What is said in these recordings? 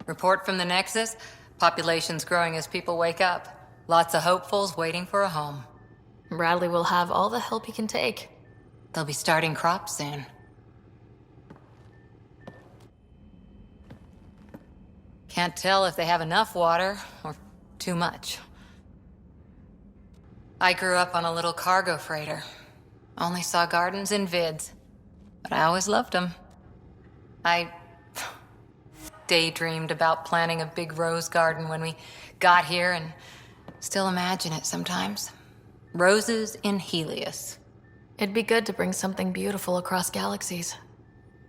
Report from the Nexus. Population's growing as people wake up. Lots of hopefuls waiting for a home. Bradley will have all the help he can take. They'll be starting crops soon. Can't tell if they have enough water or too much. I grew up on a little cargo freighter. Only saw gardens in vids, but I always loved them. I daydreamed about planting a big rose garden when we got here and still imagine it sometimes. Roses in Helios. It'd be good to bring something beautiful across galaxies.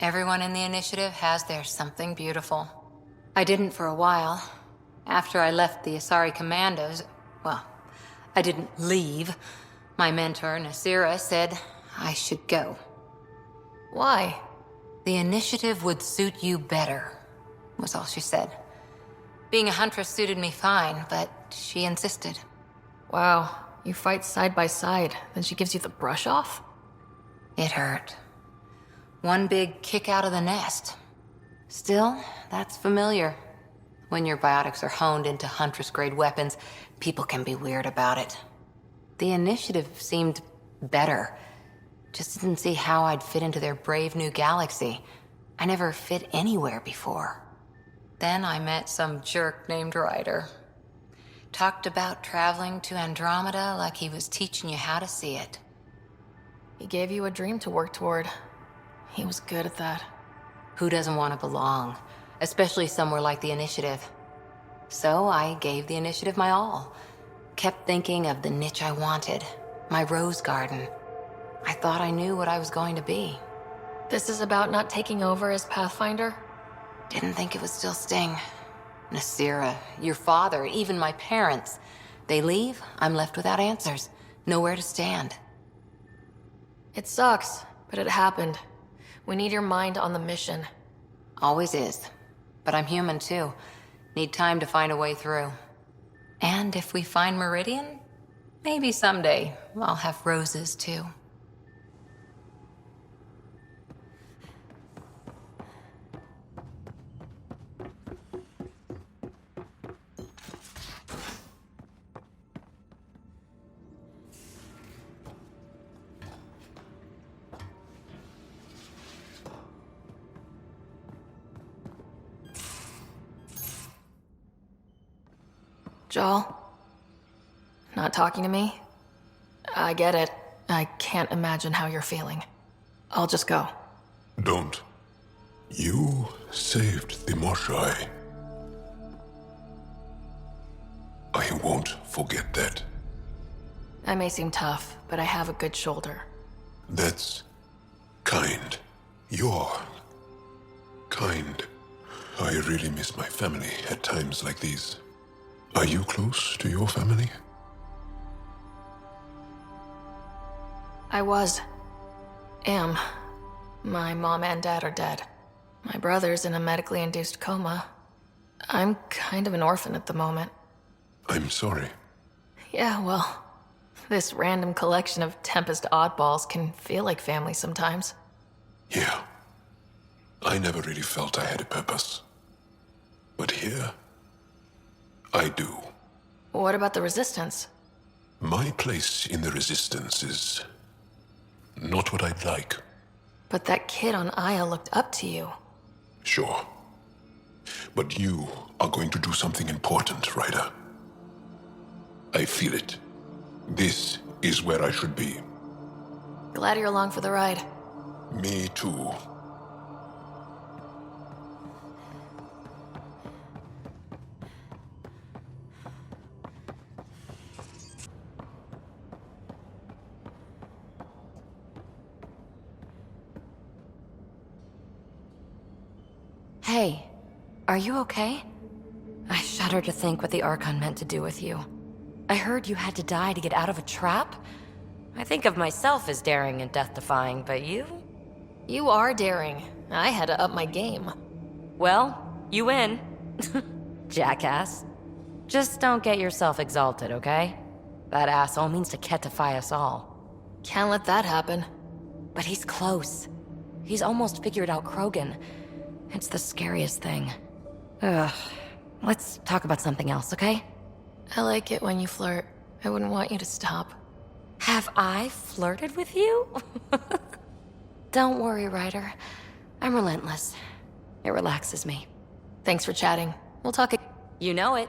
Everyone in the initiative has their something beautiful. I didn't for a while. After I left the Asari Commandos, well, I didn't leave. My mentor, Nasira, said I should go. Why? The initiative would suit you better, was all she said. Being a huntress suited me fine, but she insisted. Wow, you fight side by side, then she gives you the brush off? It hurt. One big kick out of the nest. Still, that's familiar. When your biotics are honed into Huntress-grade weapons, people can be weird about it. The initiative seemed better. Just didn't see how I'd fit into their brave new galaxy. I never fit anywhere before. Then I met some jerk named Ryder. Talked about traveling to Andromeda like he was teaching you how to see it. He gave you a dream to work toward. He was good at that. Who doesn't want to belong? Especially somewhere like the Initiative. So I gave the Initiative my all. Kept thinking of the niche I wanted. My rose garden. I thought I knew what I was going to be. This is about not taking over as Pathfinder? Didn't think it would still sting. Nasira, your father, even my parents. They leave, I'm left without answers. Nowhere to stand. It sucks, but it happened. We need your mind on the mission. Always is. But I'm human too. Need time to find a way through. And if we find Meridian, maybe someday I'll have roses too. Joel? Not talking to me? I get it. I can't imagine how you're feeling. I'll just go. Don't. You saved the Moshai. I won't forget that. I may seem tough, but I have a good shoulder. That's kind. You're kind. I really miss my family at times like these. Are you close to your family? I am. My mom and dad are dead. My brother's in a medically induced coma. I'm kind of an orphan at the moment. I'm sorry. Yeah, well, this random collection of Tempest oddballs can feel like family sometimes. Yeah. I never really felt I had a purpose. But here, I do. What about the Resistance? My place in the Resistance is not what I'd like. But that kid on Aya looked up to you. Sure. But you are going to do something important, Ryder. I feel it. This is where I should be. Glad you're along for the ride. Me too. Hey, are you okay? I shudder to think what the Archon meant to do with you. I heard you had to die to get out of a trap. I think of myself as daring and death-defying, but you? You are daring. I had to up my game. Well, you win. Jackass. Just don't get yourself exalted, okay? That asshole means to ketify us all. Can't let that happen. But he's close. He's almost figured out Krogan. It's the scariest thing. Ugh. Let's talk about something else, okay? I like it when you flirt. I wouldn't want you to stop. Have I flirted with you? Don't worry, Ryder. I'm relentless. It relaxes me. Thanks for chatting. We'll talk again. You know it.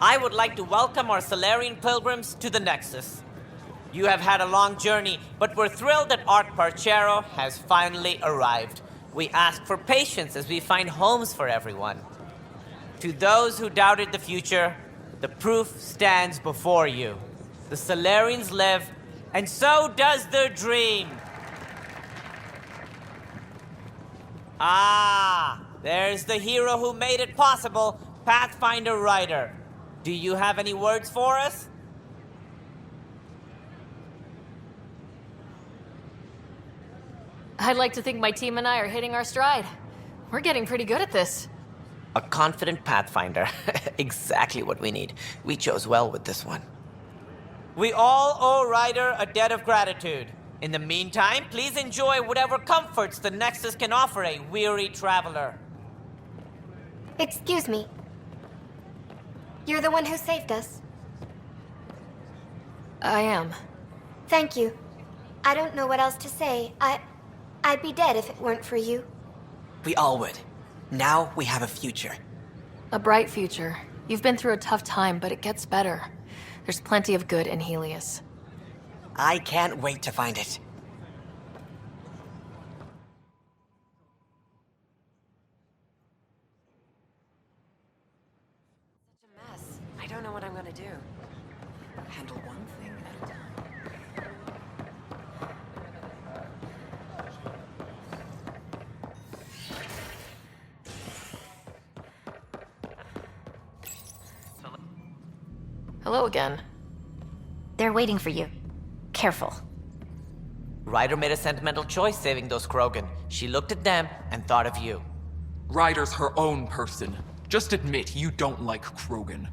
I would like to welcome our Solarian pilgrims to the Nexus. You have had a long journey, but we're thrilled that Ark Parchero has finally arrived. We ask for patience as we find homes for everyone. To those who doubted the future, the proof stands before you. The Solarians live, and so does their dream. Ah, there's the hero who made it possible, Pathfinder Ryder. Do you have any words for us? I'd like to think my team and I are hitting our stride. We're getting pretty good at this. A confident Pathfinder. Exactly what we need. We chose well with this one. We all owe Ryder a debt of gratitude. In the meantime, please enjoy whatever comforts the Nexus can offer a weary traveler. Excuse me. You're the one who saved us. I am. Thank you. I don't know what else to say. I'd be dead if it weren't for you. We all would. Now we have a future. A bright future. You've been through a tough time, but it gets better. There's plenty of good in Helios. I can't wait to find it. Such a mess. I don't know what I'm gonna do. Handle one thing at a time. Hello again. They're waiting for you. Careful. Ryder made a sentimental choice saving those Krogan. She looked at them and thought of you. Ryder's her own person. Just admit you don't like Krogan.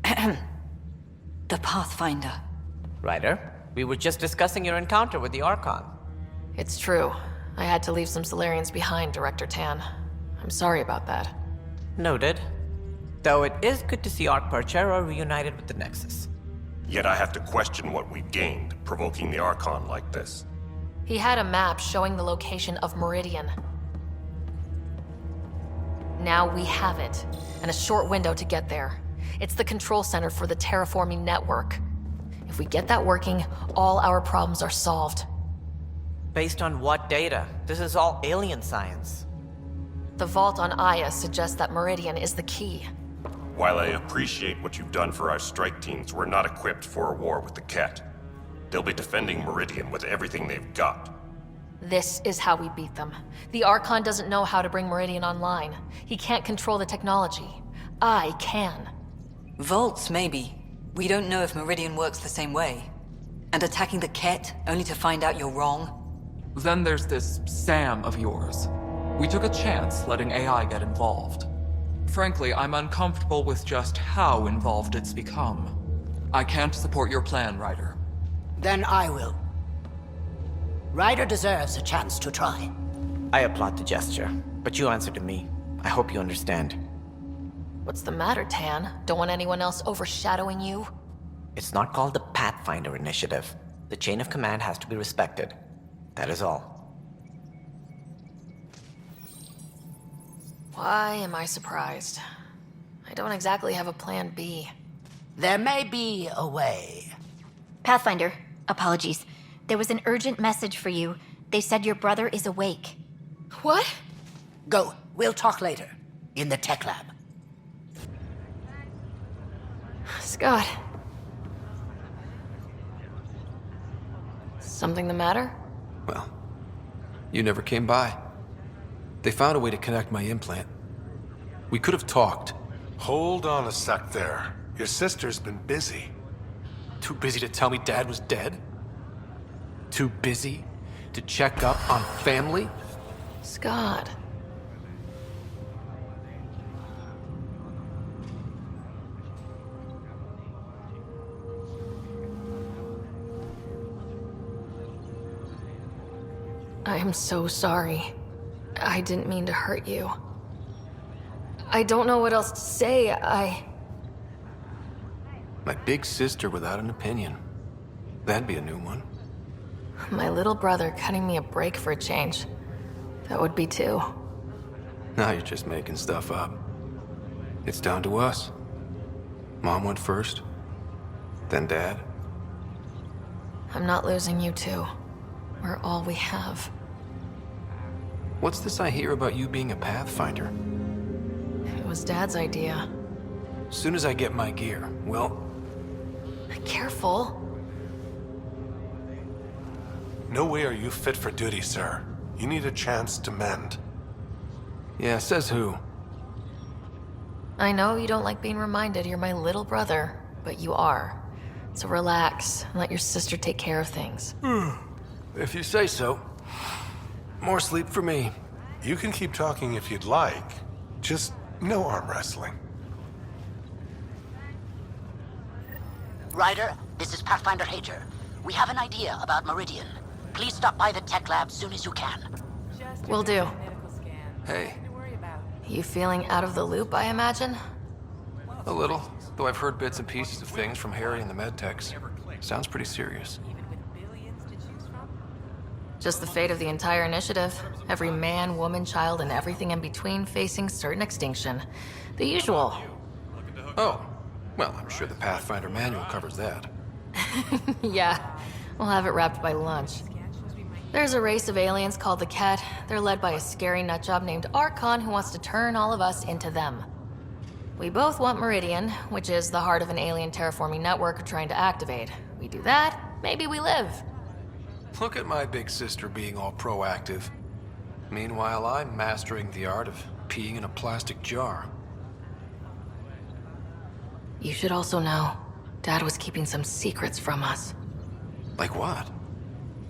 The Pathfinder. Ryder, we were just discussing your encounter with the Archon. It's true. I had to leave some Solarians behind, Director Tan. I'm sorry about that. Noted. Though it is good to see Ark Parchero reunited with the Nexus. Yet I have to question what we've gained, provoking the Archon like this. He had a map showing the location of Meridian. Now we have it, and a short window to get there. It's the control center for the terraforming network. If we get that working, all our problems are solved. Based on what data? This is all alien science. The vault on Aya suggests that Meridian is the key. While I appreciate what you've done for our strike teams, we're not equipped for a war with the Ket. They'll be defending Meridian with everything they've got. This is how we beat them. The Archon doesn't know how to bring Meridian online. He can't control the technology. I can. Vaults, maybe. We don't know if Meridian works the same way. And attacking the Ket, only to find out you're wrong? Then there's this Sam of yours. We took a chance letting AI get involved. Frankly, I'm uncomfortable with just how involved it's become. I can't support your plan, Ryder. Then I will. Ryder deserves a chance to try. I applaud the gesture, but you answer to me. I hope you understand. What's the matter, Tan? Don't want anyone else overshadowing you? It's not called the Pathfinder Initiative. The chain of command has to be respected. That is all. Why am I surprised? I don't exactly have a plan B. There may be a way. Pathfinder, apologies. There was an urgent message for you. They said your brother is awake. What? Go. We'll talk later. In the tech lab. Scott. Something the matter? Well, you never came by. They found a way to connect my implant. We could have talked. Hold on a sec there. Your sister's been busy. Too busy to tell me Dad was dead? Too busy to check up on family? Scott. I am so sorry. I didn't mean to hurt you. I don't know what else to say. My big sister without an opinion. That'd be a new one. My little brother cutting me a break for a change. That would be too. Now you're just making stuff up. It's down to us. Mom went first, then Dad. I'm not losing you two. We're all we have. What's this I hear about you being a Pathfinder? It was Dad's idea. As soon as I get my gear, well... Careful. No way are you fit for duty, sir. You need a chance to mend. Yeah, says who? I know you don't like being reminded you're my little brother, but you are. So relax and let your sister take care of things. If you say so. More sleep for me. You can keep talking if you'd like. Just no arm wrestling. Ryder, this is Pathfinder Hager. We have an idea about Meridian. Please stop by the tech lab soon as you can. Will do. Hey. You feeling out of the loop, I imagine? A little, though I've heard bits and pieces of things from Harry and the medtechs. Sounds pretty serious. Just the fate of the entire initiative. Every man, woman, child, and everything in between facing certain extinction. The usual. Oh, well, I'm sure the Pathfinder manual covers that. Yeah, we'll have it wrapped by lunch. There's a race of aliens called the Ket. They're led by a scary nutjob named Archon who wants to turn all of us into them. We both want Meridian, which is the heart of an alien terraforming network we're trying to activate. We do that, maybe we live. Look at my big sister being all proactive. Meanwhile, I'm mastering the art of peeing in a plastic jar. You should also know, Dad was keeping some secrets from us. Like what?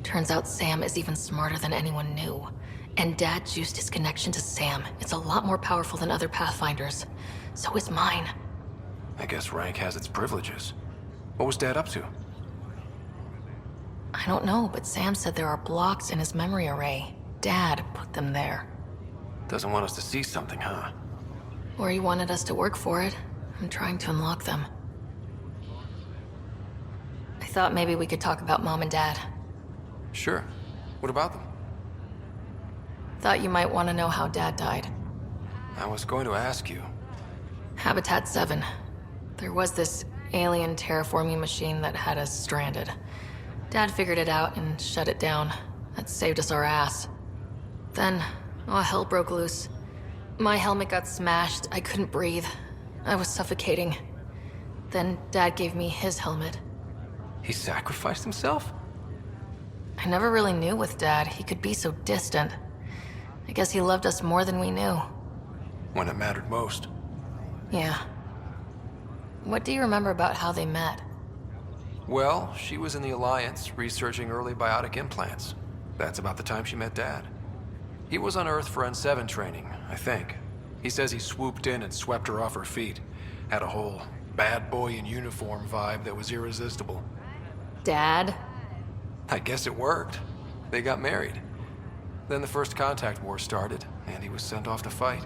Turns out Sam is even smarter than anyone knew. And Dad juiced his connection to Sam. It's a lot more powerful than other Pathfinders. So is mine. I guess rank has its privileges. What was Dad up to? I don't know, but Sam said there are blocks in his memory array. Dad put them there. Doesn't want us to see something, huh? Or he wanted us to work for it. I'm trying to unlock them. I thought maybe we could talk about Mom and Dad. Sure. What about them? Thought you might want to know how Dad died. I was going to ask you. Habitat 7. There was this alien terraforming machine that had us stranded. Dad figured it out and shut it down. That saved us our ass. Then, hell broke loose. My helmet got smashed. I couldn't breathe. I was suffocating. Then Dad gave me his helmet. He sacrificed himself? I never really knew with Dad. He could be so distant. I guess he loved us more than we knew. When it mattered most. Yeah. What do you remember about how they met? Well, she was in the Alliance, researching early biotic implants. That's about the time she met Dad. He was on Earth for N7 training, I think. He says he swooped in and swept her off her feet. Had a whole bad boy in uniform vibe that was irresistible. Dad? I guess it worked. They got married. Then the first contact war started, and he was sent off to fight.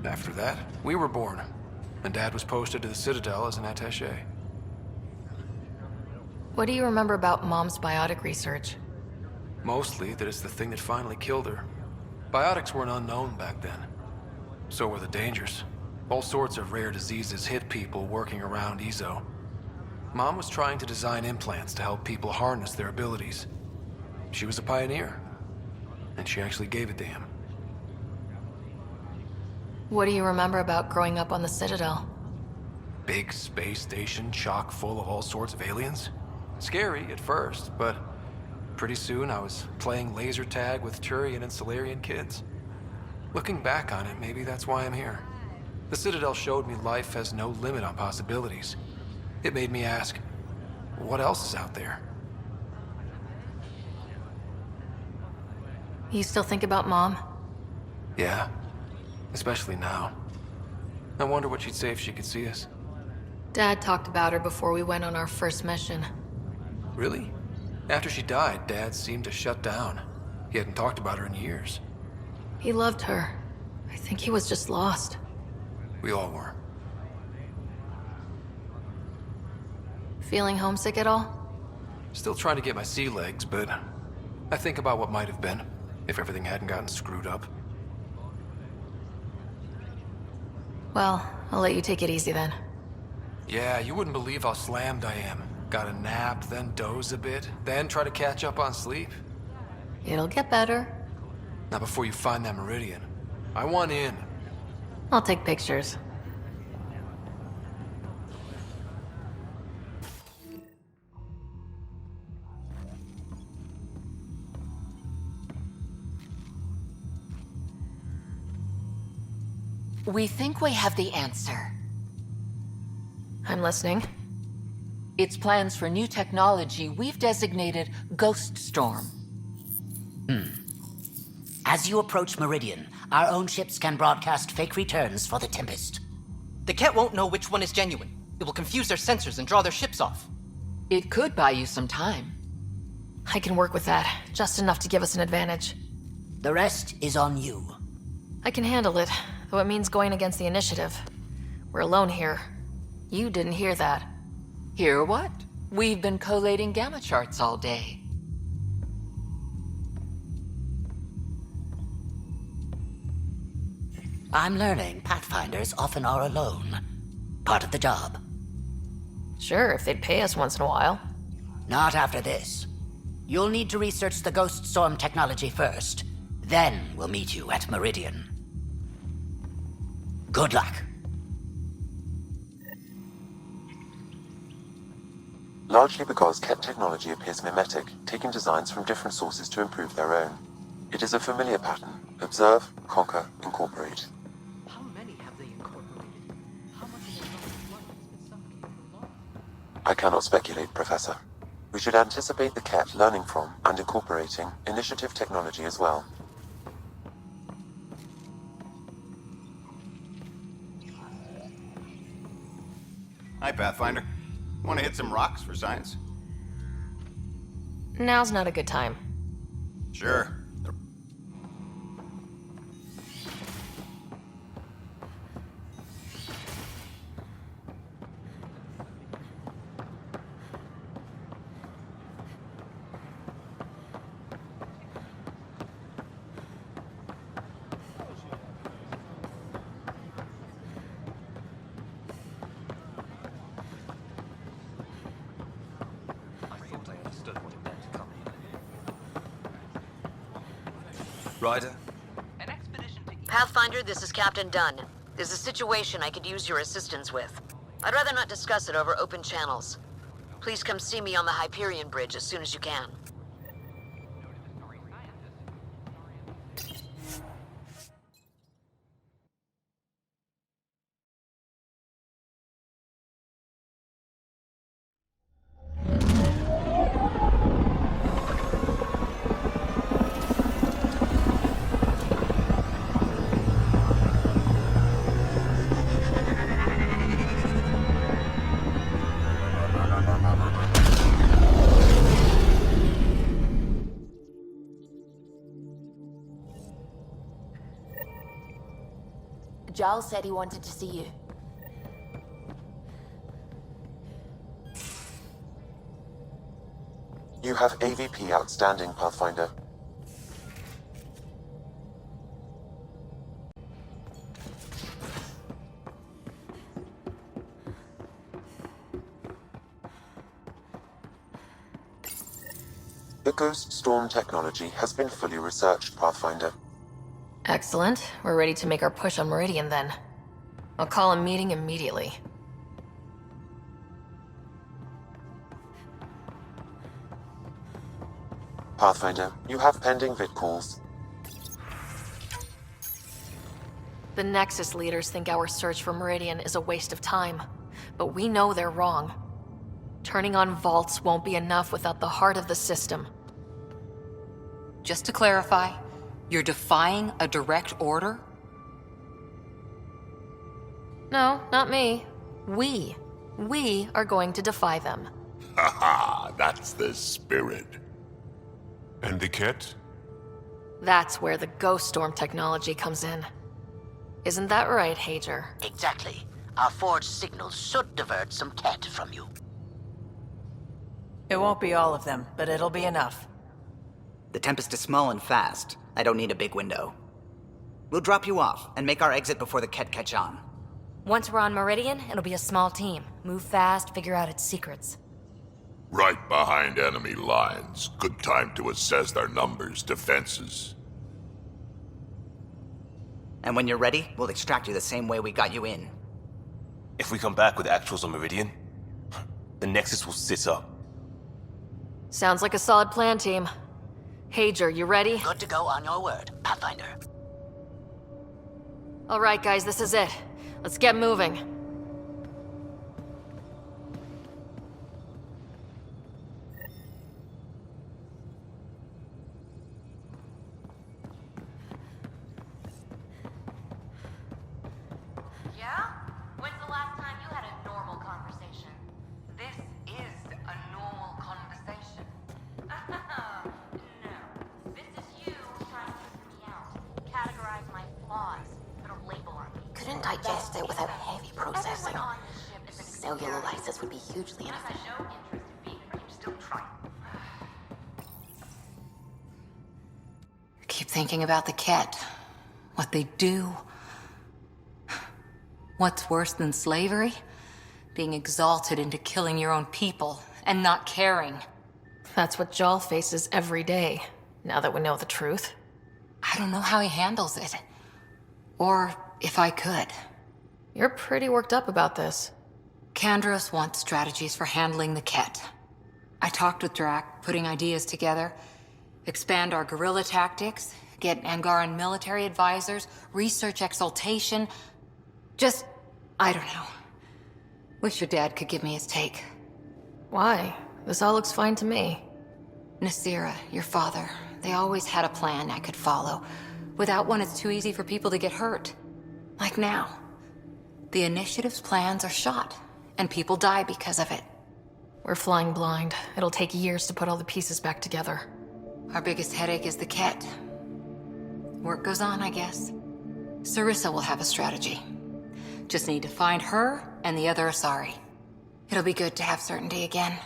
After that, we were born, and Dad was posted to the Citadel as an attaché. What do you remember about Mom's biotic research? Mostly that it's the thing that finally killed her. Biotics weren't unknown back then. So were the dangers. All sorts of rare diseases hit people working around EZO. Mom was trying to design implants to help people harness their abilities. She was a pioneer, and she actually gave it to him. What do you remember about growing up on the Citadel? Big space station chock full of all sorts of aliens. Scary at first, but pretty soon I was playing laser tag with Turian and Solarian kids. Looking back on it, maybe that's why I'm here. The Citadel showed me life has no limit on possibilities. It made me ask, what else is out there? You still think about Mom? Yeah, especially now. I wonder what she'd say if she could see us. Dad talked about her before we went on our first mission. Really? After she died, Dad seemed to shut down. He hadn't talked about her in years. He loved her. I think he was just lost. We all were. Feeling homesick at all? Still trying to get my sea legs, but I think about what might have been if everything hadn't gotten screwed up. Well, I'll let you take it easy then. Yeah, you wouldn't believe how slammed I am. Gotta nap, then doze a bit, then try to catch up on sleep. It'll get better. Not before you find that Meridian. I want in. I'll take pictures. We think we have the answer. I'm listening. It's plans for new technology we've designated Ghost Storm. As you approach Meridian, our own ships can broadcast fake returns for the Tempest. The Ket won't know which one is genuine. It will confuse their sensors and draw their ships off. It could buy you some time. I can work with that, just enough to give us an advantage. The rest is on you. I can handle it, though it means going against the initiative. We're alone here. You didn't hear that. Hear what? We've been collating gamma charts all day. I'm learning Pathfinders often are alone. Part of the job. Sure, if they'd pay us once in a while. Not after this. You'll need to research the Ghost Storm technology first. Then we'll meet you at Meridian. Good luck. Largely because Ket technology appears mimetic, taking designs from different sources to improve their own. It is a familiar pattern. Observe, conquer, incorporate. How many have they incorporated? How much of their knowledge has been suffocated for long? I cannot speculate, Professor. We should anticipate the Ket learning from and incorporating initiative technology as well. Hi, Pathfinder. Want to hit some rocks for science? Now's not a good time. Sure. Ryder? Pathfinder, this is Captain Dunn. There's a situation I could use your assistance with. I'd rather not discuss it over open channels. Please come see me on the Hyperion Bridge as soon as you can. Giles said he wanted to see you. You have AVP outstanding, Pathfinder. The Ghost Storm technology has been fully researched, Pathfinder. Excellent. We're ready to make our push on Meridian then. I'll call a meeting immediately. Pathfinder, you have pending vid calls. The Nexus leaders think our search for Meridian is a waste of time, but we know they're wrong. Turning on vaults won't be enough without the heart of the system. Just to clarify, you're defying a direct order? No, not me. We. We are going to defy them. Haha, that's the spirit. And the kit? That's where the Ghost Storm technology comes in. Isn't that right, Hager? Exactly. Our forged signals should divert some cat from you. It won't be all of them, but it'll be enough. The Tempest is small and fast. I don't need a big window. We'll drop you off and make our exit before the Ket catch on. Once we're on Meridian, it'll be a small team. Move fast, figure out its secrets. Right behind enemy lines. Good time to assess their numbers, defenses. And when you're ready, we'll extract you the same way we got you in. If we come back with actuals on Meridian, the Nexus will sit up. Sounds like a solid plan, team. Hager, you ready? Good to go on your word, Pathfinder. All right, guys, this is it. Let's get moving. Yeah? When's the last time you had a normal conversation? This is a normal conversation. No. This is you trying to figure me out. Categorize my flaws. Put a label on me. Couldn't digest it without heavy processing. Cellular lysis would be hugely inefficient. Keep thinking about the Ket. What they do. What's worse than slavery? Being exalted into killing your own people and not caring. That's what Jal faces every day, now that we know the truth. I don't know how he handles it. Or if I could. You're pretty worked up about this. Kandros wants strategies for handling the Ket. I talked with Drac, putting ideas together. Expand our guerrilla tactics, get Angaran military advisors, research exaltation. Just, I don't know. Wish your dad could give me his take. Why? This all looks fine to me. Nasira, your father, they always had a plan I could follow. Without one, it's too easy for people to get hurt. Like now. The Initiative's plans are shot, and people die because of it. We're flying blind. It'll take years to put all the pieces back together. Our biggest headache is the Ket. Work goes on, I guess. Sarissa will have a strategy. Just need to find her and the other Asari. It'll be good to have certainty again.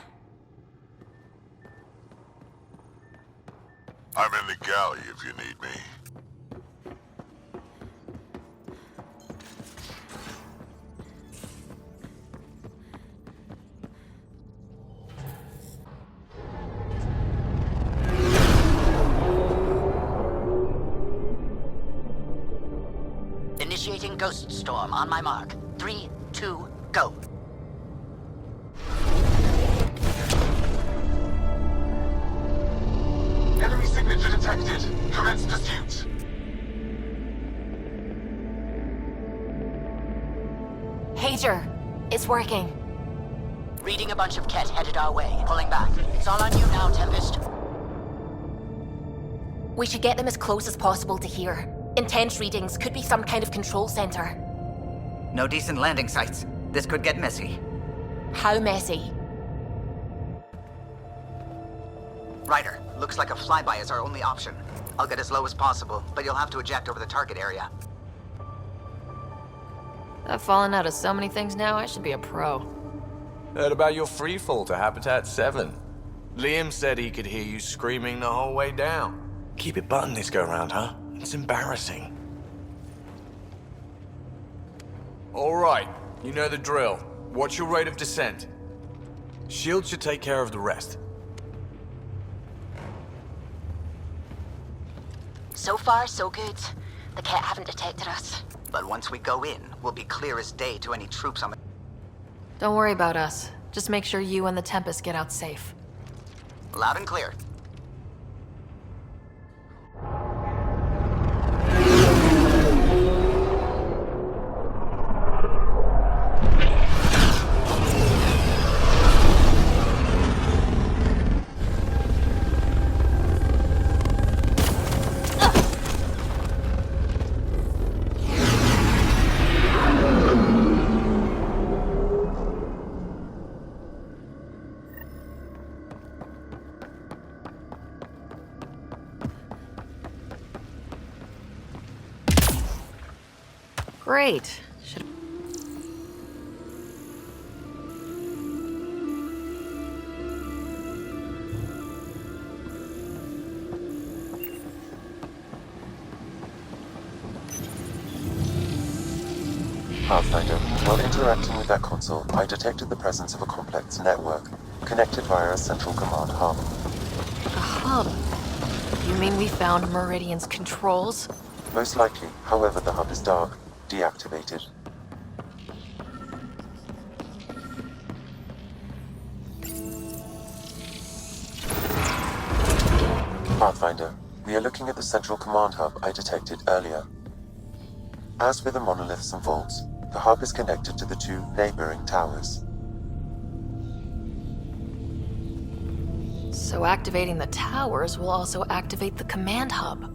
I'm in the galley if you need me. Initiating Ghost Storm on my mark. 3, 2, go. Enemy signature detected. Commence pursuit. Hager, it's working. Reading a bunch of Ket headed our way. Pulling back. It's all on you now, Tempest. We should get them as close as possible to here. Intense readings could be some kind of control center. No decent landing sites. This could get messy. How messy? Ryder, looks like a flyby is our only option. I'll get as low as possible, but you'll have to eject over the target area. I've fallen out of so many things now, I should be a pro. Heard about your freefall to Habitat 7. Liam said he could hear you screaming the whole way down. Keep it buttoned this go-round, huh? It's embarrassing. All right, you know the drill. What's your rate of descent? Shield should take care of the rest. So far, so good. The Ket haven't detected us. But once we go in, we'll be clear as day to any troops on the... Don't worry about us. Just make sure you and the Tempest get out safe. Loud and clear. Great. Should... Pathfinder, while interacting with that console, I detected the presence of a complex network, connected via a central command hub. A hub? You mean we found Meridian's controls? Most likely, however, the hub is dark, deactivated. Pathfinder, we are looking at the central command hub I detected earlier. As with the monoliths and vaults, the hub is connected to the two neighboring towers. So activating the towers will also activate the command hub.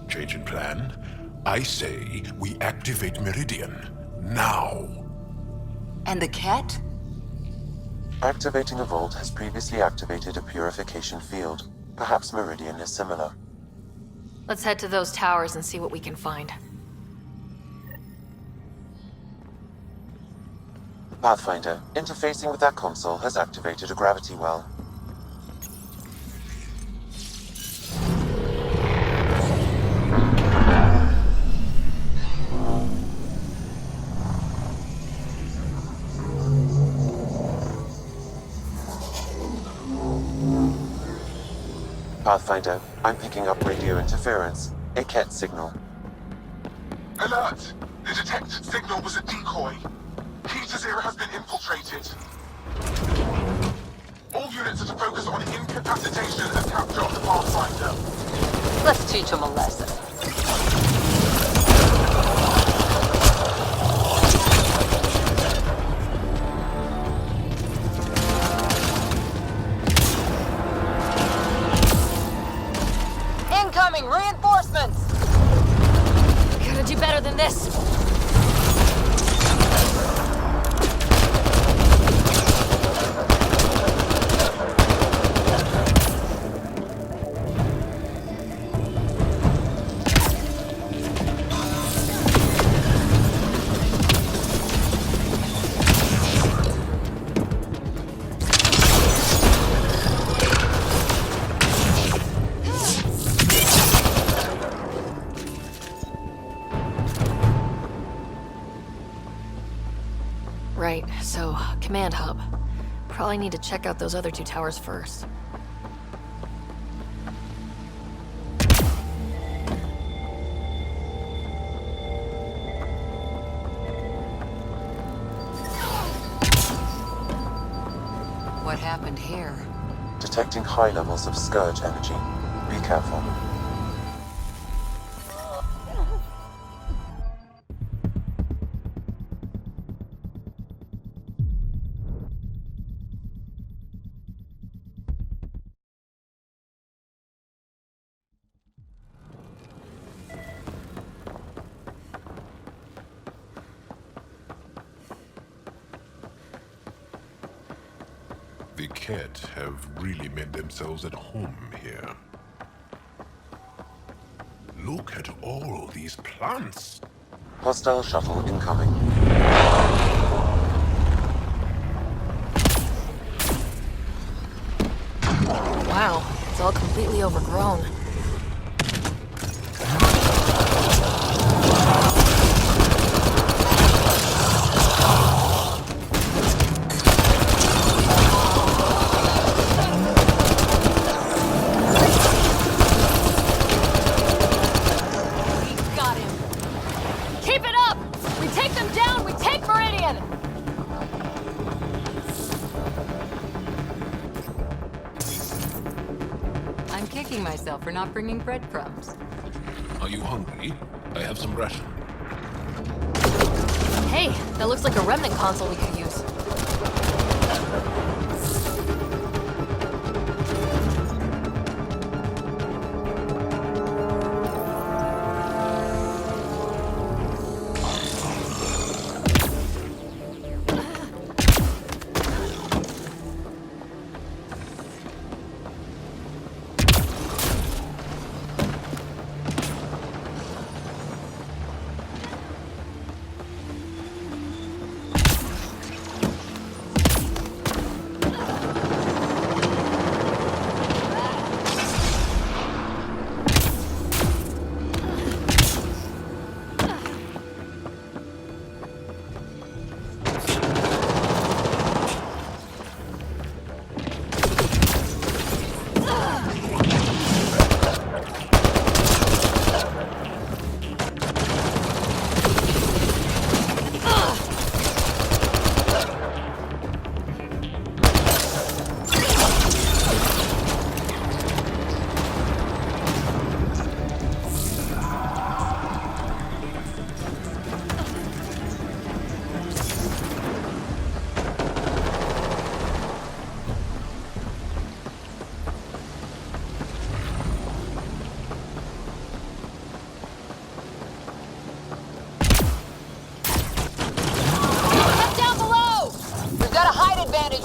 Change in plan? I say we activate Meridian. Now! And the Ket? Activating a vault has previously activated a purification field. Perhaps Meridian is similar. Let's head to those towers and see what we can find. Pathfinder, interfacing with that console has activated a gravity well. Pathfinder, I'm picking up radio interference. A Ket signal. Alert! The detected signal was a decoy. Peter's era has been infiltrated. All units are to focus on incapacitation and capture of the Pathfinder. Let's teach him a lesson. Incoming reinforcements! Gotta do better than this. Right, so, command hub. Probably need to check out those other two towers first. What happened here? Detecting high levels of Scourge energy. Be careful. The Ket have really made themselves at home here. Look at all these plants. Hostile shuttle incoming. Wow, it's all completely overgrown. Got him! Keep it up! We take them down, we take Meridian! I'm kicking myself for not bringing breadcrumbs. Are you hungry? I have some ration. Hey, that looks like a remnant console we could use.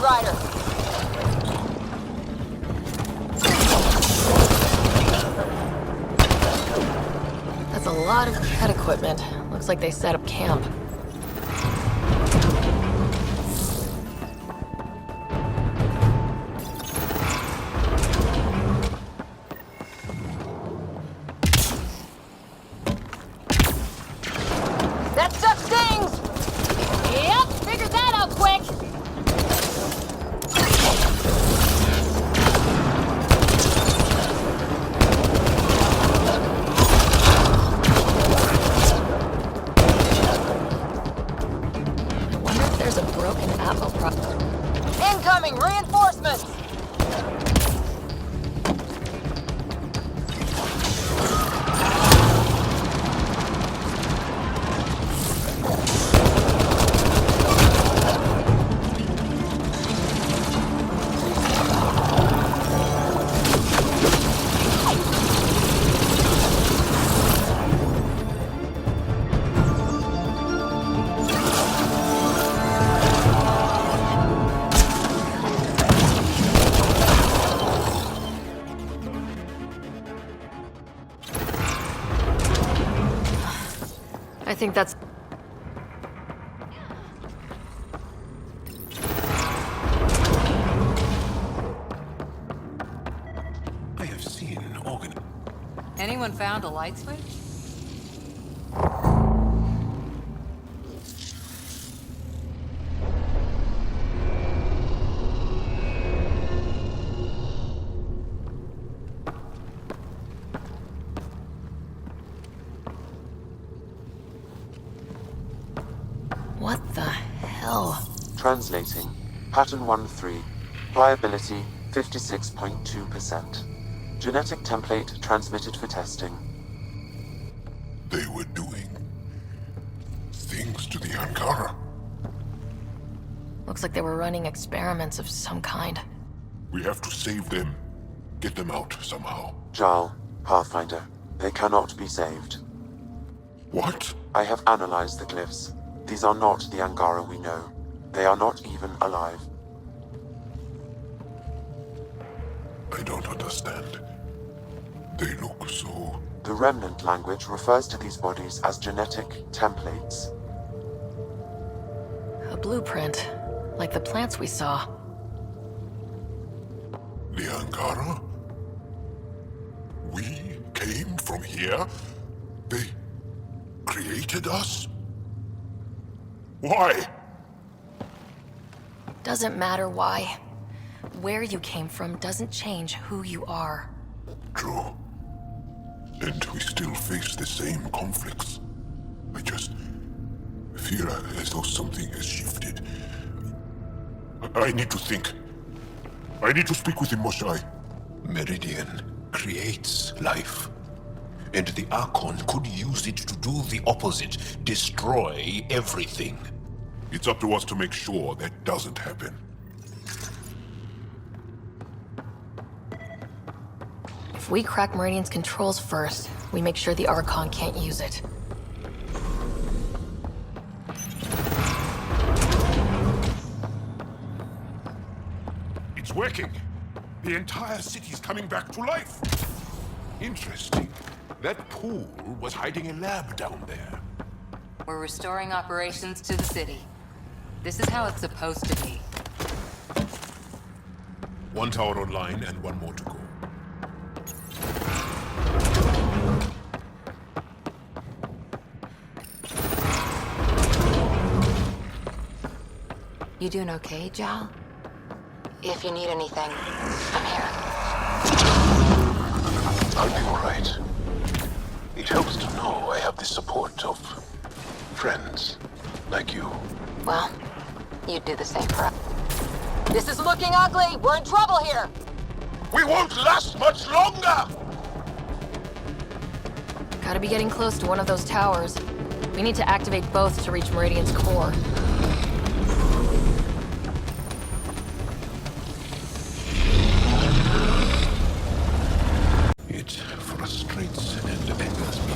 Rider. That's a lot of pet equipment. Looks like they set up camp. That stuff stings! Yep, figured that out quick! Incoming reinforcements! I think that's... I have seen organ. Anyone found a light switch? What the hell? Translating. Pattern 1-3. Viability 56.2%. Genetic template transmitted for testing. They were doing things to the Angara. Looks like they were running experiments of some kind. We have to save them. Get them out somehow. Jarl, Pathfinder, they cannot be saved. What? I have analyzed the glyphs. These are not the Angara we know. They are not even alive. I don't understand. They look so... The Remnant language refers to these bodies as genetic templates. A blueprint, like the plants we saw. The Angara? We came from here? They created us? Why? Doesn't matter why. Where you came from doesn't change who you are. True. And we still face the same conflicts. I just feel as though something has shifted. I need to think. I need to speak with him, Moshai. Meridian creates life. And the Archon could use it to do the opposite, destroy everything. It's up to us to make sure that doesn't happen. If we crack Meridian's controls first, we make sure the Archon can't use it. It's working. The entire city's coming back to life. Interesting. That pool was hiding a lab down there. We're restoring operations to the city. This is how it's supposed to be. One tower online and one more to go. You doing okay, Jal? If you need anything, I'm here. I'll be all right. It helps to know I have the support of friends like you. Well, you'd do the same for us. This is looking ugly! We're in trouble here! We won't last much longer! Gotta be getting close to one of those towers. We need to activate both to reach Meridian's core. It frustrates and angers me.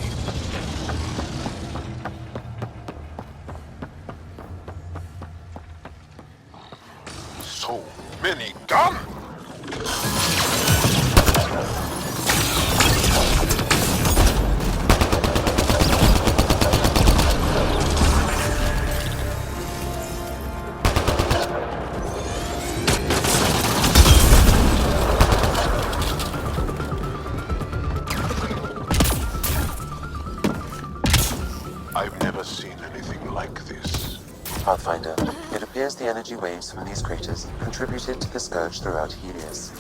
So many done! I've never seen anything like this. Pathfinder, it appears the energy waves from these craters contributed to the scourge throughout Helios.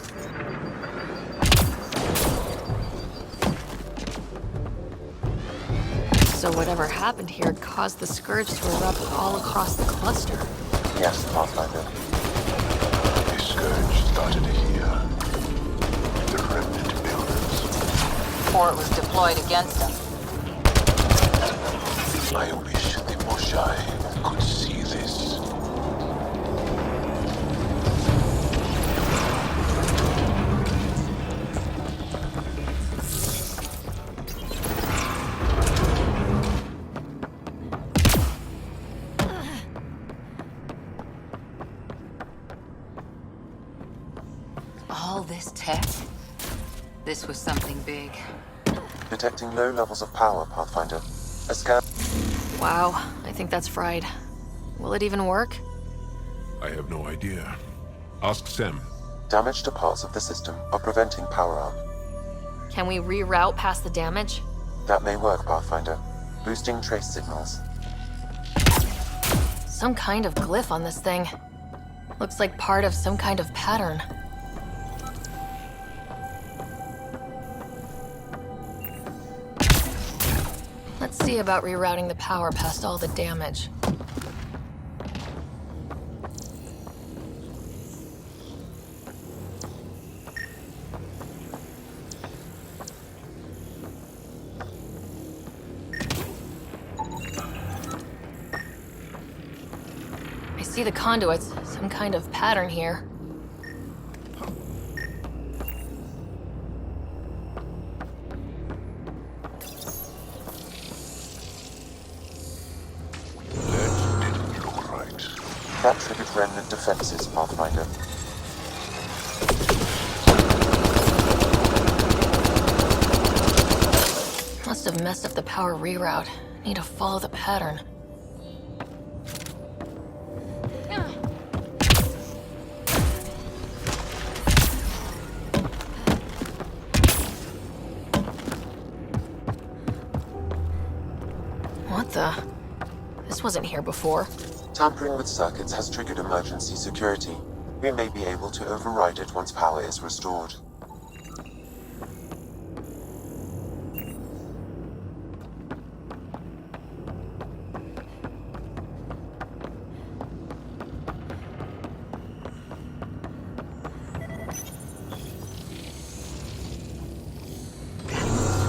So whatever happened here caused the Scourge to erupt all across the cluster. Yes, Pathfinder. The scourge started here. The remnant builders. Or it was deployed against us. I wish the Moshai could see this. All this tech? This was something big. Detecting low levels of power, Pathfinder. A scan. Wow, I think that's fried. Will it even work? I have no idea. Ask Sam. Damage to parts of the system are preventing power-up. Can we reroute past the damage? That may work, Pathfinder. Boosting trace signals. Some kind of glyph on this thing. Looks like part of some kind of pattern. Let's see about rerouting the power past all the damage. I see the conduits, some kind of pattern here. That triggered remnant defenses, Pathfinder. Must have messed up the power reroute. Need to follow the pattern. This wasn't here before. Tampering with circuits has triggered emergency security. We may be able to override it once power is restored.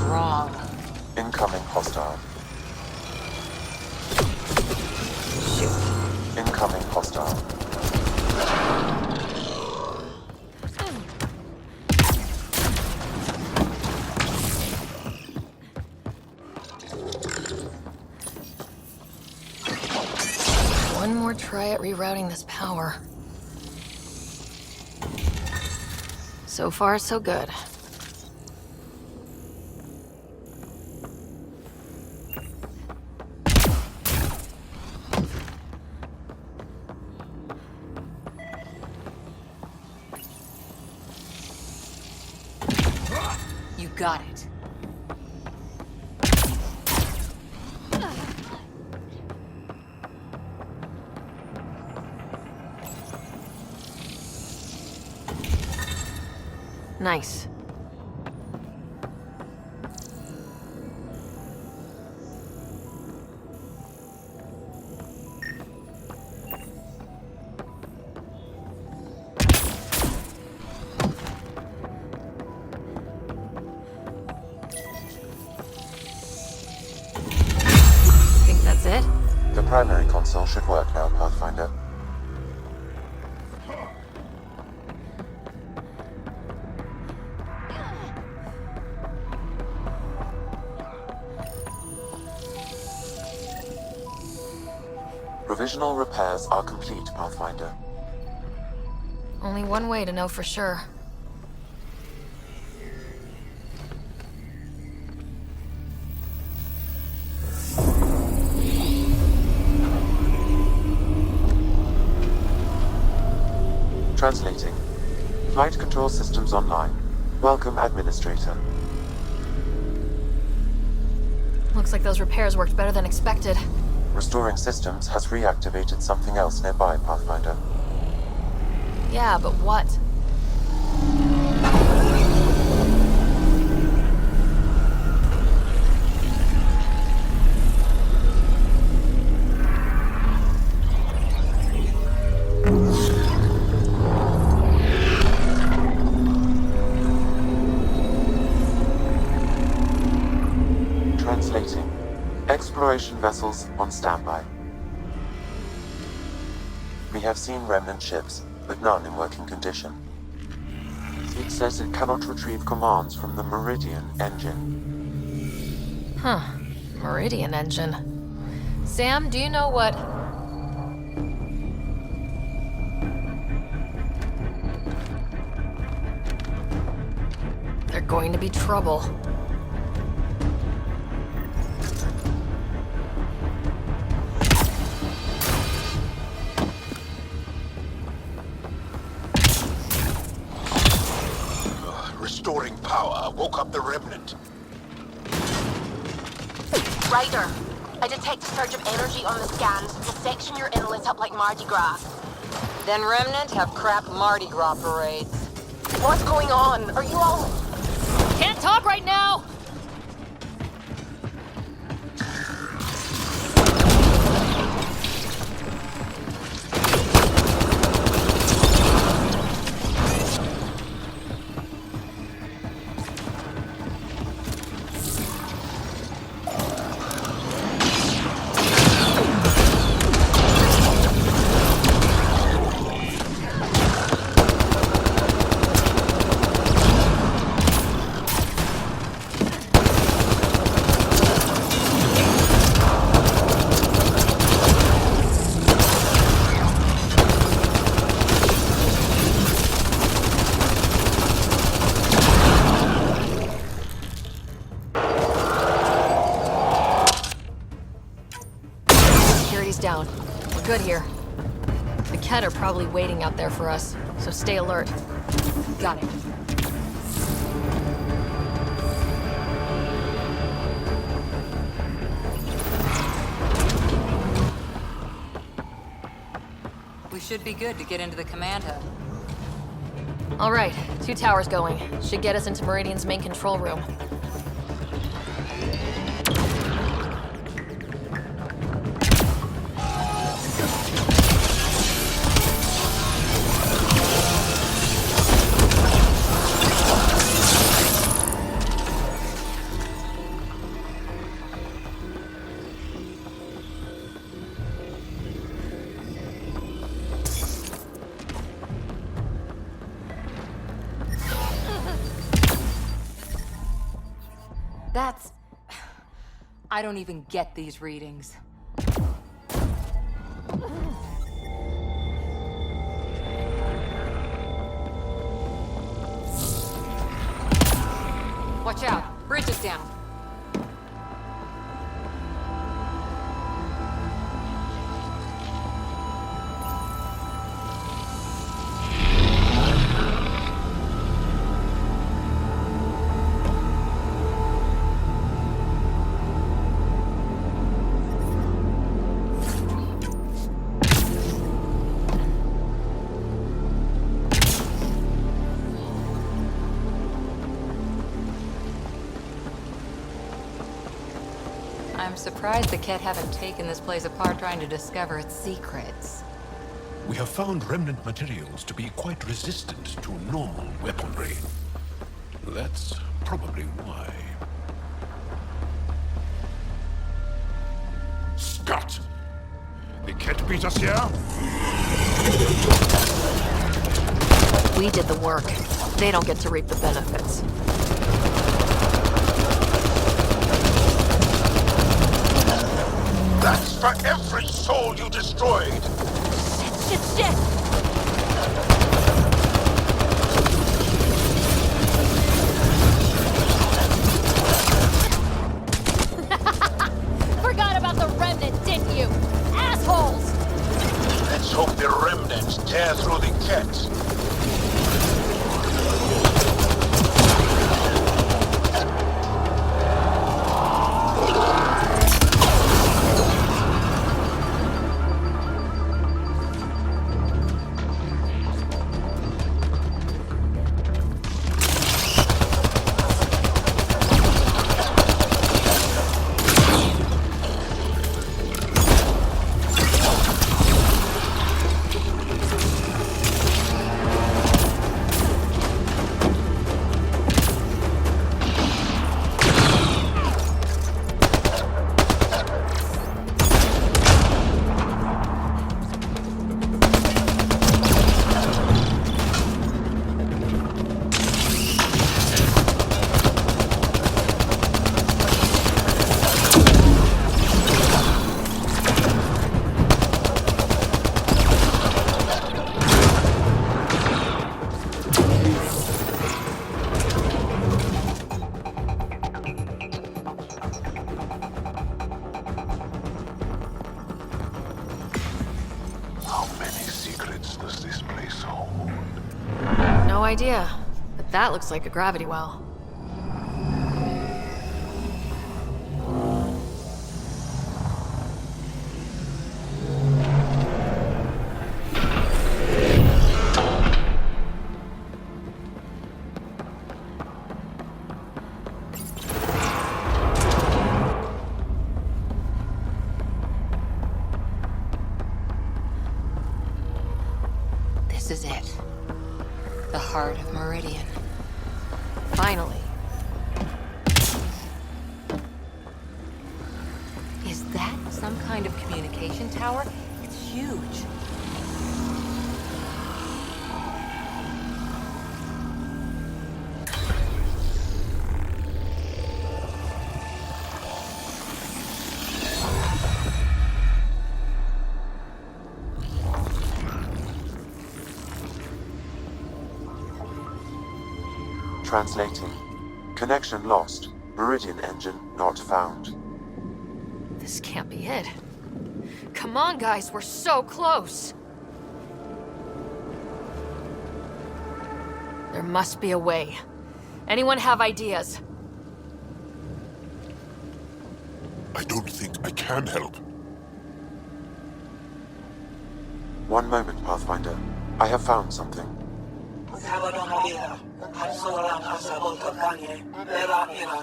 Wrong. Incoming hostile. Shoot. Incoming hostile. One more try at rerouting this power. So far, so good. You got it. Nice. Think that's it? The primary console should work now, Pathfinder. Provisional repairs are complete, Pathfinder. Only one way to know for sure. Translating. Flight control systems online. Welcome, Administrator. Looks like those repairs worked better than expected. Restoring systems has reactivated something else nearby, Pathfinder. Yeah, but what? Translating. Exploration vessels on standby. We have seen remnant ships, but none in working condition. It says it cannot retrieve commands from the Meridian engine. Huh. Meridian engine. Sam, do you know what... They're going to be trouble. Restoring power woke up the remnant. Ryder, I detect a surge of energy on the scans. The section you're in lit up like Mardi Gras. Then Remnant have crap Mardi Gras parades. What's going on? Are you all... Can't talk right now! Down. We're good here. The Ket are probably waiting out there for us, so stay alert. Got it. We should be good to get into the command hub. All right, 2 towers going. Should get us into Meridian's main control room. That's... I don't even get these readings. Watch out! Bridge is down. I'm surprised the Ket haven't taken this place apart trying to discover its secrets. We have found remnant materials to be quite resistant to normal weaponry. That's probably why. Scott! The Ket beat us here? We did the work. They don't get to reap the benefits. That's for every soul you destroyed! Shit! Forgot about the remnant, didn't you? Assholes! Let's hope the remnants tear through the Ket. No idea, but that looks like a gravity well. This is it. The heart of Meridian. Finally. Is that some kind of communication tower? It's huge. Translating. Connection lost. Meridian engine not found. This can't be it. Come on, guys, we're so close. There must be a way. Anyone have ideas? I don't think I can help. One moment, Pathfinder. I have found something.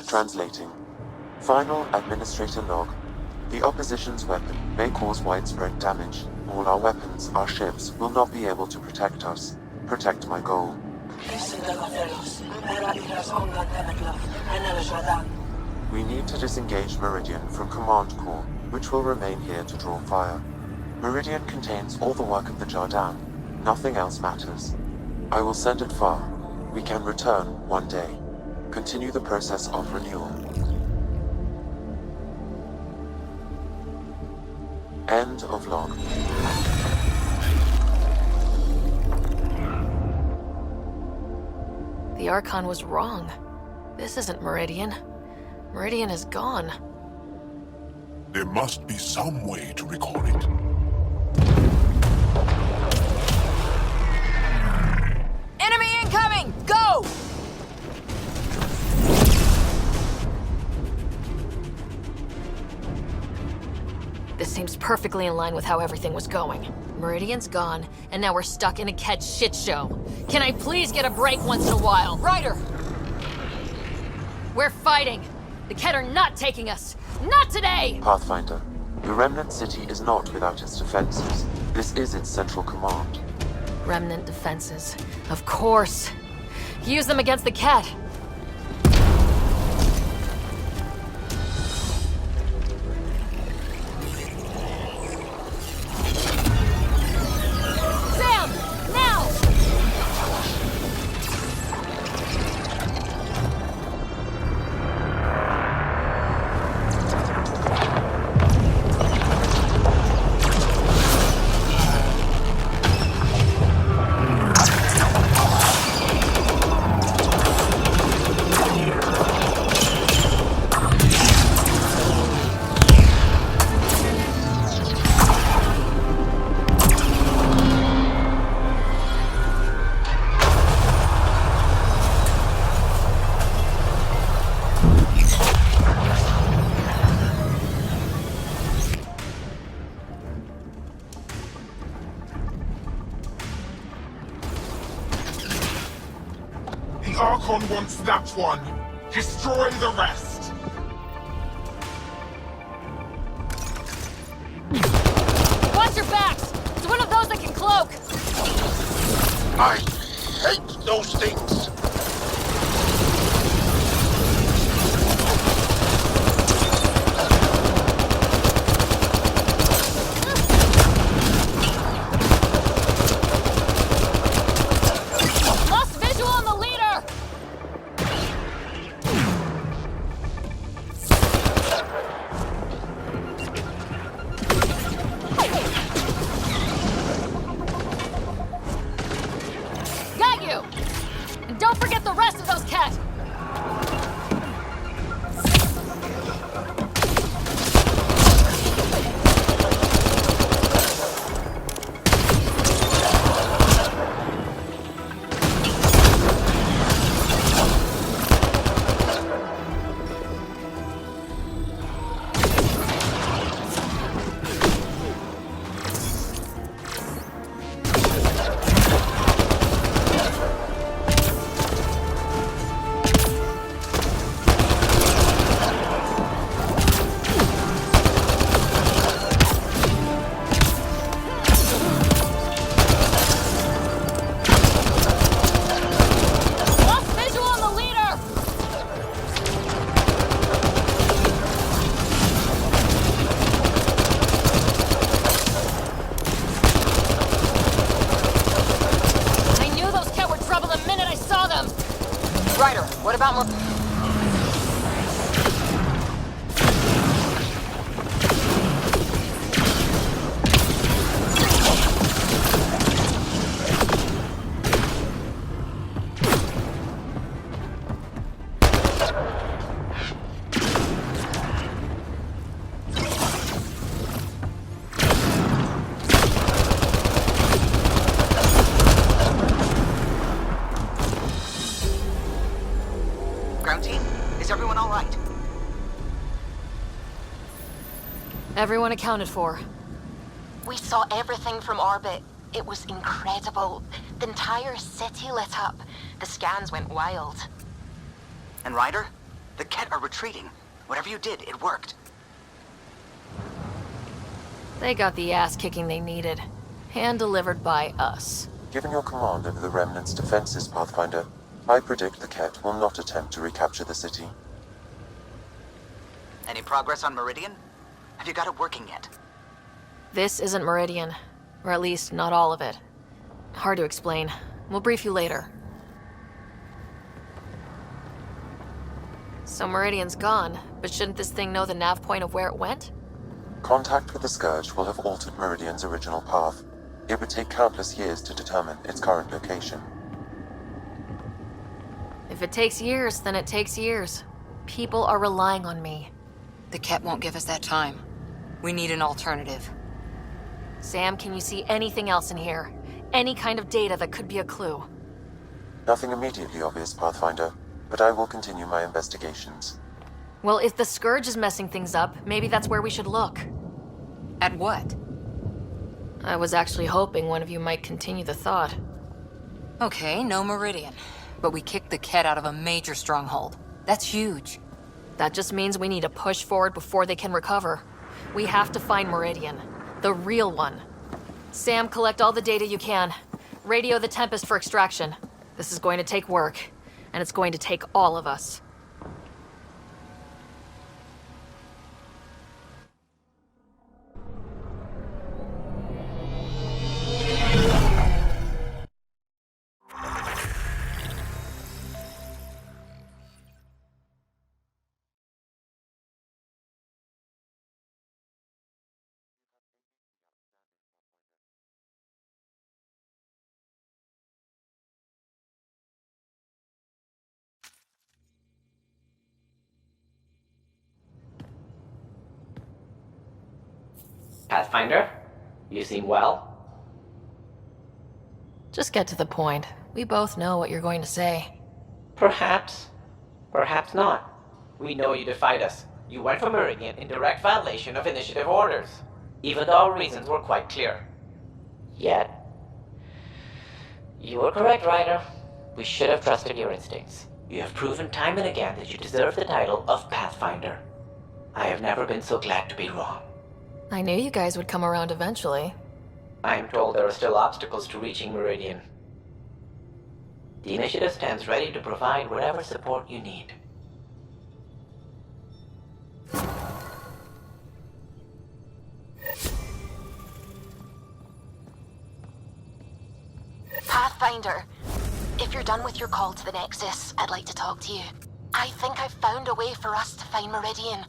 Translating. Final Administrator log. The opposition's weapon may cause widespread damage. All our weapons, our ships, will not be able to protect us. Protect my goal. We need to disengage Meridian from Command Core, which will remain here to draw fire. Meridian contains all the work of the Jardan. Nothing else matters. I will send it far. We can return one day. Continue the process of renewal. End of log. The Archon was wrong. This isn't Meridian. Meridian is gone. There must be some way to recall it. Enemy incoming! Go! This seems perfectly in line with how everything was going. Meridian's gone, and now we're stuck in a Ket shit show. Can I please get a break once in a while? Ryder! We're fighting! The Ket are not taking us! Not today! Pathfinder, the Remnant City is not without its defenses. This is its central command. Remnant defenses. Of course. Use them against the Ket. Sam! Now! The Archon wants that one. Destroy the rest. Watch your backs! It's one of those that can cloak! I hate those things. Lost visual on the leader! Got you! And don't forget the rest of those cats! Lost visual on the leader! I knew those cat were trouble the minute I saw them! Ryder, what about more? Ground team, is everyone all right? Everyone accounted for. We saw everything from orbit. It was incredible. The entire city lit up. The scans went wild. And Ryder? The Ket are retreating. Whatever you did, it worked. They got the ass kicking they needed. Hand-delivered by us. Given your command over the Remnant's defenses, Pathfinder, I predict the Ket will not attempt to recapture the city. Any progress on Meridian? Have you got it working yet? This isn't Meridian. Or at least, not all of it. Hard to explain. We'll brief you later. So Meridian's gone, but shouldn't this thing know the nav point of where it went? Contact with the Scourge will have altered Meridian's original path. It would take countless years to determine its current location. If it takes years, then it takes years. People are relying on me. The Ket won't give us that time. We need an alternative. Sam, can you see anything else in here? Any kind of data that could be a clue? Nothing immediately obvious, Pathfinder, but I will continue my investigations. Well, if the Scourge is messing things up, maybe that's where we should look. At what? I was actually hoping one of you might continue the thought. Okay, no Meridian. But we kicked the Ket out of a major stronghold. That's huge. That just means we need to push forward before they can recover. We have to find Meridian. The real one. Sam, collect all the data you can. Radio the Tempest for extraction. This is going to take work, and it's going to take all of us. Pathfinder, you seem well. Just get to the point. We both know what you're going to say. Perhaps. Perhaps not. We know you defied us. You went for Meridian in direct violation of initiative orders, even though our reasons were quite clear. Yet, you were correct, Ryder. We should have trusted your instincts. You have proven time and again that you deserve the title of Pathfinder. I have never been so glad to be wrong. I knew you guys would come around eventually. I am told there are still obstacles to reaching Meridian. The initiative stands ready to provide whatever support you need. Pathfinder, if you're done with your call to the Nexus, I'd like to talk to you. I think I've found a way for us to find Meridian.